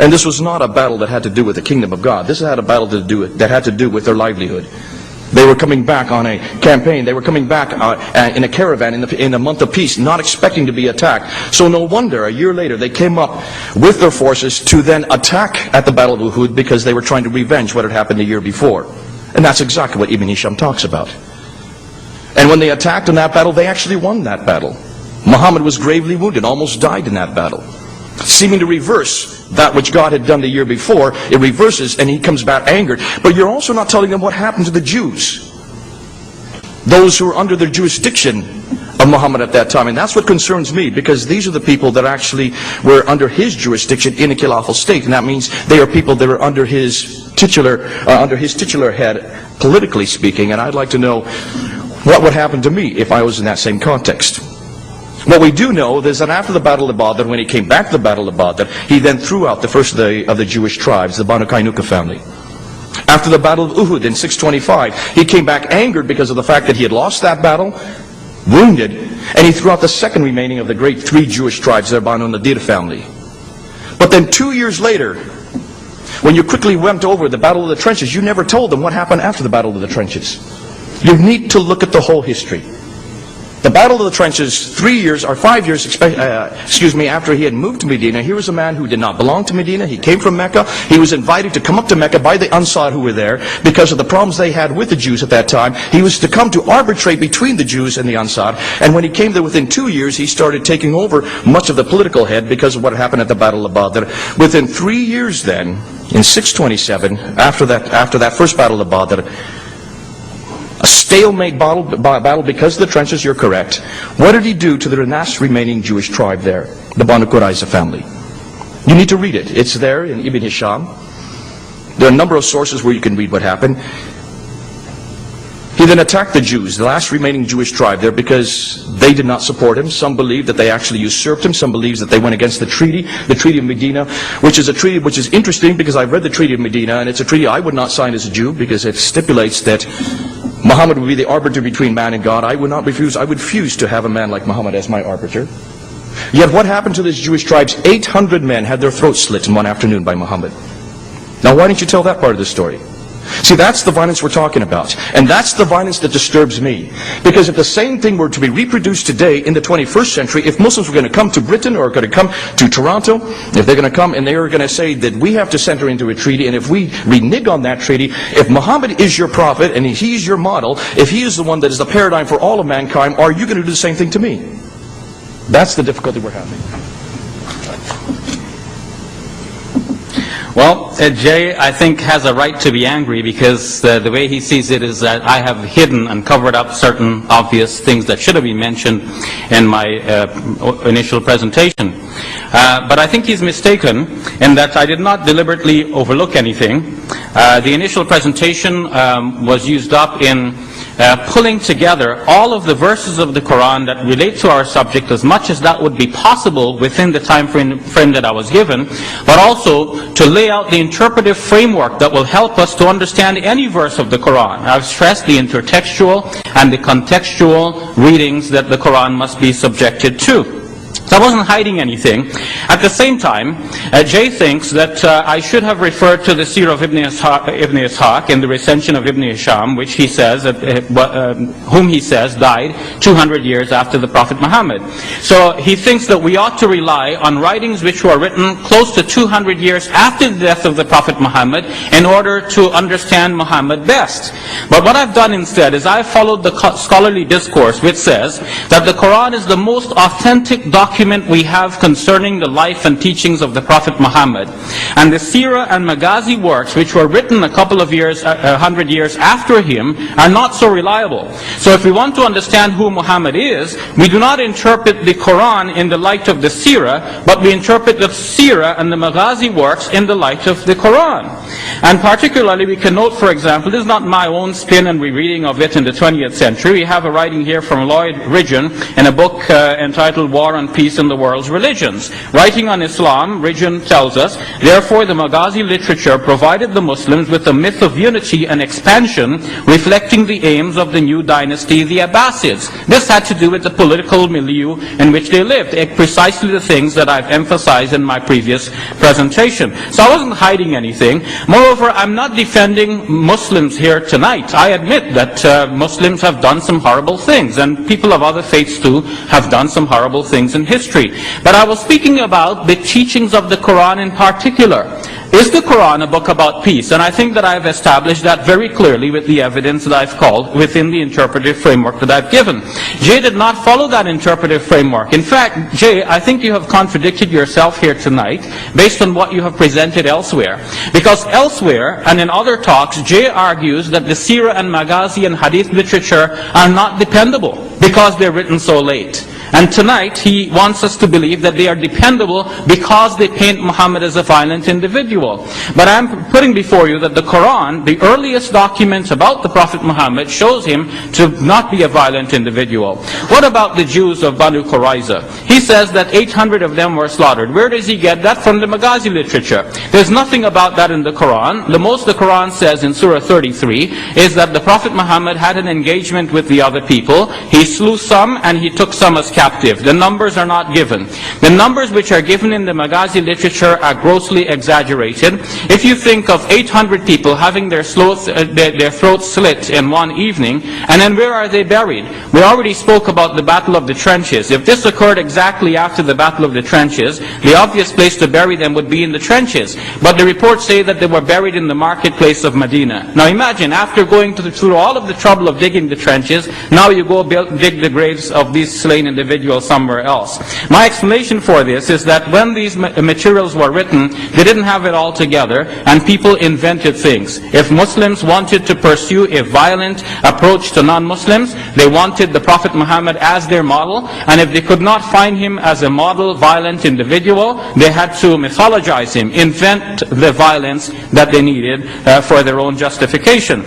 And this was not a battle that had to do with the kingdom of God. This had a battle that had to do with their livelihood. They were coming back on a campaign. They were coming back in a caravan in the month of peace, not expecting to be attacked. So no wonder, a year later, they came up with their forces to then attack at the Battle of Uhud, because they were trying to revenge what had happened the year before. And that's exactly what Ibn Hisham talks about. And when they attacked in that battle, they actually won that battle. Muhammad was gravely wounded, almost died in that battle. Seeming to reverse that which God had done the year before, it reverses, and he comes back angered. But you're also not telling them what happened to the Jews, those who were under the jurisdiction of Muhammad at that time. And that's what concerns me, because these are the people that actually were under his jurisdiction in a Khilafah state, and that means they are people that are under his titular head, politically speaking. And I'd like to know what would happen to me if I was in that same context. What we do know is that after the Battle of Badr, when he came back to the Battle of Badr, he then threw out the first of the Jewish tribes, the Banu family. After the Battle of Uhud in 625, he came back angered because of the fact that he had lost that battle, wounded, and he threw out the second remaining of the great three Jewish tribes, the Banu Nadir family. But then 2 years later, when you quickly went over the Battle of the Trenches, you never told them what happened after the Battle of the Trenches. You need to look at the whole history. The Battle of the Trenches, 5 years after he had moved to Medina, here was a man who did not belong to Medina. He came from Mecca. He was invited to come up to Mecca by the Ansar who were there because of the problems they had with the Jews at that time. He was to come to arbitrate between the Jews and the Ansar. And when he came there within 2 years, he started taking over much of the political head because of what happened at the Battle of Badr. Within 3 years then, in 627, after that first Battle of Badr, a stalemate battle because of the trenches, you're correct. What did he do to the last remaining Jewish tribe there, the Banu Quraiza family? You need to read it. It's there in Ibn Hisham. There are a number of sources where you can read what happened. He then attacked the Jews, the last remaining Jewish tribe there, because they did not support him. Some believe that they actually usurped him. Some believes that they went against the Treaty of Medina, which is a treaty which is interesting because I've read the Treaty of Medina, and it's a treaty I would not sign as a Jew because it stipulates that Muhammad would be the arbiter between man and God. I would refuse to have a man like Muhammad as my arbiter. Yet what happened to these Jewish tribes? 800 men had their throats slit in one afternoon by Muhammad. Now why didn't you tell that part of the story? See, that's the violence we're talking about. And that's the violence that disturbs me. Because if the same thing were to be reproduced today in the 21st century, if Muslims were going to come to Britain or going to come to Toronto, if they're going to come and they are going to say that we have to enter into a treaty, and if we renege on that treaty, if Muhammad is your prophet and he's your model, if he is the one that is the paradigm for all of mankind, are you going to do the same thing to me? That's the difficulty we're having. Well, Jay, I think, has a right to be angry because the way he sees it is that I have hidden and covered up certain obvious things that should have been mentioned in my initial presentation. But I think he's mistaken in that I did not deliberately overlook anything. The initial presentation was used up in pulling together all of the verses of the Quran that relate to our subject as much as that would be possible within the time frame that I was given, but also to lay out the interpretive framework that will help us to understand any verse of the Quran. I've stressed the intertextual and the contextual readings that the Quran must be subjected to. So I wasn't hiding anything. At the same time, Jay thinks that I should have referred to the Seerah of Ibn Ishaq in the recension of Ibn Hisham, which he says, whom he says died 200 years after the Prophet Muhammad. So he thinks that we ought to rely on writings which were written close to 200 years after the death of the Prophet Muhammad in order to understand Muhammad best. But what I've done instead is I've followed the scholarly discourse which says that the Quran is the most authentic document we have concerning the life and teachings of the Prophet Muhammad. And the Seerah and Maghazi works, which were written a couple of years, 100 years after him, are not so reliable. So if we want to understand who Muhammad is, we do not interpret the Quran in the light of the Seerah, but we interpret the Seerah and the Maghazi works in the light of the Quran. And particularly we can note, for example, this is not my own spin and rereading of it in the 20th century. We have a writing here from Lloyd Ridgeon in a book entitled War and Peace peace in the world's religions. Writing on Islam, Ridgen tells us, therefore the Maghazi literature provided the Muslims with a myth of unity and expansion reflecting the aims of the new dynasty, the Abbasids. This had to do with the political milieu in which they lived, precisely the things that I've emphasized in my previous presentation. So I wasn't hiding anything. Moreover, I'm not defending Muslims here tonight. I admit that Muslims have done some horrible things, and people of other faiths too have done some horrible things in history. But I was speaking about the teachings of the Quran in particular. Is the Quran a book about peace? And I think that I've established that very clearly with the evidence that I've called within the interpretive framework that I've given. Jay did not follow that interpretive framework. In fact, Jay, I think you have contradicted yourself here tonight based on what you have presented elsewhere. Because elsewhere, and in other talks, Jay argues that the Sirah and Maghazi and Hadith literature are not dependable because they're written so late. And tonight, he wants us to believe that they are dependable because they paint Muhammad as a violent individual. But I'm putting before you that the Quran, the earliest document about the Prophet Muhammad, shows him to not be a violent individual. What about the Jews of Banu Quraiza? He says that 800 of them were slaughtered. Where does he get that? From the Maghazi literature. There's nothing about that in the Quran. The most the Quran says in Surah 33 is that the Prophet Muhammad had an engagement with the other people. He slew some and he took some as captive. The numbers are not given. The numbers which are given in the Maghazi literature are grossly exaggerated. If you think of 800 people having their throats slit in one evening, and then where are they buried? We already spoke about the Battle of the Trenches. If this occurred exactly after the Battle of the Trenches, the obvious place to bury them would be in the trenches. But the reports say that they were buried in the marketplace of Medina. Now imagine, after going through all of the trouble of digging the trenches, now you go dig the graves of these slain individuals somewhere else. My explanation for this is that when these materials were written, they didn't have it all together, and people invented things. If Muslims wanted to pursue a violent approach to non-Muslims, they wanted the Prophet Muhammad as their model, and if they could not find him as a model violent individual, they had to mythologize him, invent the violence that they needed for their own justification.